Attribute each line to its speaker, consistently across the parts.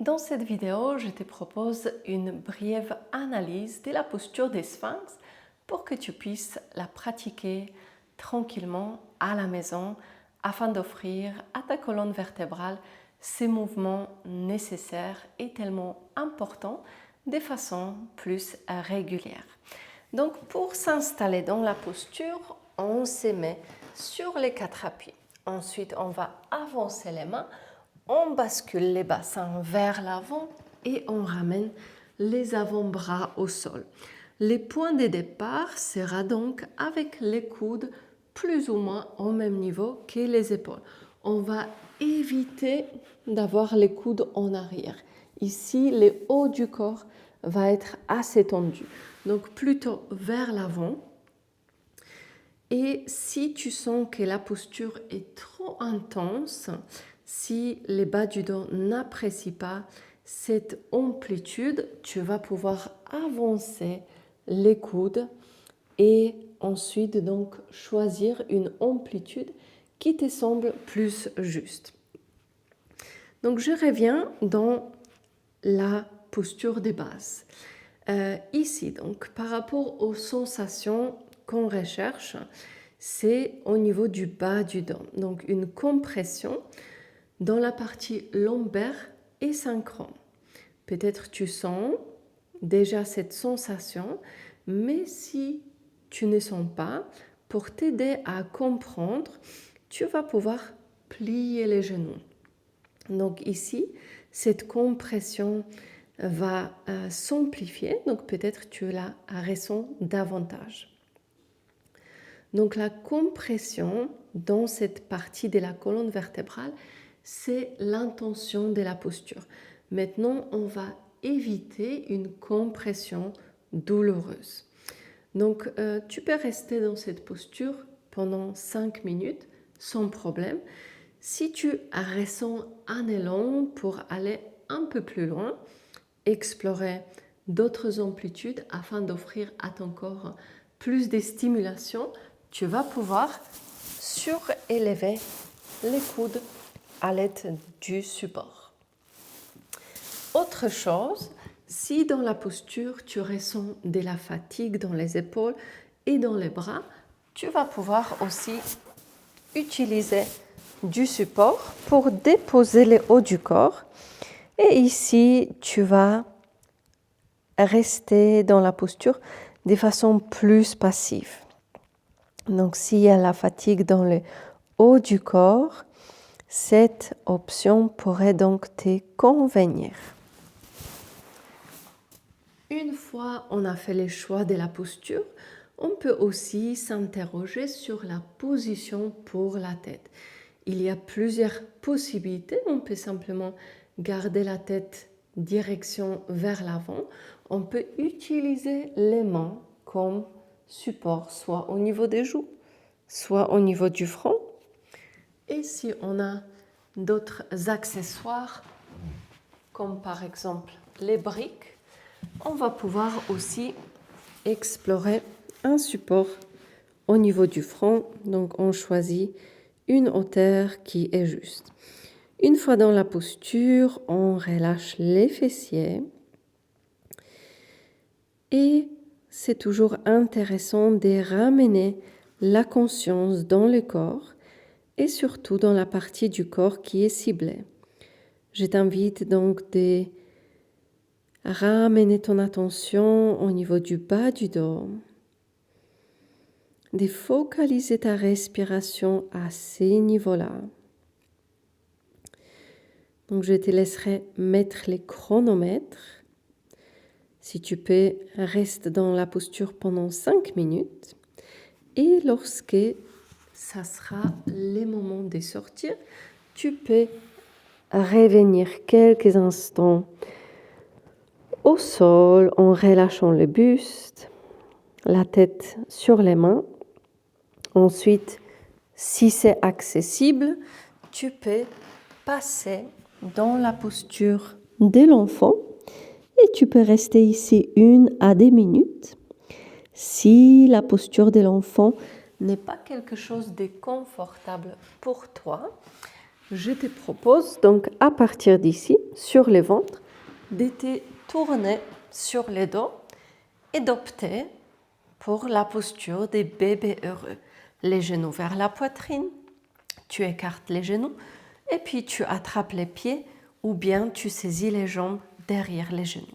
Speaker 1: Dans cette vidéo, je te propose une brève analyse de la posture des sphinx pour que tu puisses la pratiquer tranquillement à la maison afin d'offrir à ta colonne vertébrale ces mouvements nécessaires et tellement importants de façon plus régulière. Donc pour s'installer dans la posture, on se met sur les quatre appuis. Ensuite, on va avancer les mains. On bascule les bassins vers l'avant et on ramène les avant-bras au sol. Les points de départ sera donc avec les coudes plus ou moins au même niveau que les épaules. On va éviter d'avoir les coudes en arrière. Ici, le haut du corps va être assez tendu. Donc plutôt vers l'avant. Et si tu sens que la posture est trop intense, si les bas du dos n'apprécient pas cette amplitude, tu vas pouvoir avancer les coudes et ensuite donc choisir une amplitude qui te semble plus juste. Donc je reviens dans la posture des bases. Ici donc par rapport aux sensations qu'on recherche, c'est au niveau du bas du dos. Donc une compression dans la partie lombaire et synchrone. Peut-être tu sens déjà cette sensation, mais si tu ne sens pas, pour t'aider à comprendre, tu vas pouvoir plier les genoux. Donc ici, cette compression va s'amplifier, donc peut-être tu la ressens davantage. Donc la compression dans cette partie de la colonne vertébrale, c'est l'intention de la posture. Maintenant, on va éviter une compression douloureuse. Donc, tu peux rester dans cette posture pendant 5 minutes sans problème. Si tu ressens un élan pour aller un peu plus loin, explorer d'autres amplitudes afin d'offrir à ton corps plus de stimulation, tu vas pouvoir surélever les coudes à l'aide du support. Autre chose, si dans la posture tu ressens de la fatigue dans les épaules et dans les bras, tu vas pouvoir aussi utiliser du support pour déposer le haut du corps. Et ici, tu vas rester dans la posture de façon plus passive. Donc, s'il y a la fatigue dans le haut du corps, cette option pourrait donc te convenir. Une fois on a fait le choix de la posture, on peut aussi s'interroger sur la position pour la tête. Il y a plusieurs possibilités. On peut simplement garder la tête direction vers l'avant. On peut utiliser les mains comme support, soit au niveau des joues, soit au niveau du front. Et si on a d'autres accessoires, comme par exemple les briques, on va pouvoir aussi explorer un support au niveau du front. Donc on choisit une hauteur qui est juste. Une fois dans la posture, on relâche les fessiers. Et c'est toujours intéressant de ramener la conscience dans le corps et surtout dans la partie du corps qui est ciblée. Je t'invite donc de ramener ton attention au niveau du bas du dos, de focaliser ta respiration à ces niveaux-là. Donc je te laisserai mettre les chronomètres. Si tu peux, reste dans la posture pendant 5 minutes. Et lorsque ça sera le moment de sortir, tu peux revenir quelques instants au sol en relâchant le buste, la tête sur les mains. Ensuite, si c'est accessible, tu peux passer dans la posture de l'enfant et tu peux rester ici 1 à 2 minutes. Si la posture de l'enfant n'est pas quelque chose de confortable pour toi, je te propose donc à partir d'ici, sur le ventre, de te tourner sur le dos et d'opter pour la posture des bébés heureux. Les genoux vers la poitrine, tu écartes les genoux et puis tu attrapes les pieds ou bien tu saisis les jambes derrière les genoux.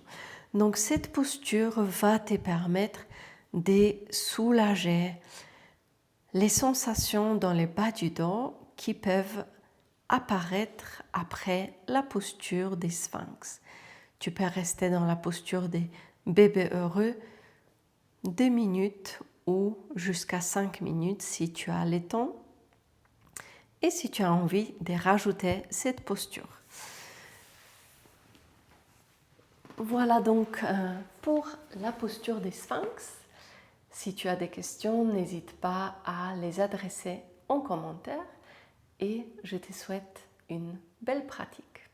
Speaker 1: Donc cette posture va te permettre de soulager les sensations dans le bas du dos qui peuvent apparaître après la posture des sphinx. Tu peux rester dans la posture des bébés heureux 2 minutes ou jusqu'à 5 minutes si tu as le temps et si tu as envie de rajouter cette posture. Voilà donc pour la posture des sphinx. Si tu as des questions, n'hésite pas à les adresser en commentaire et je te souhaite une belle pratique.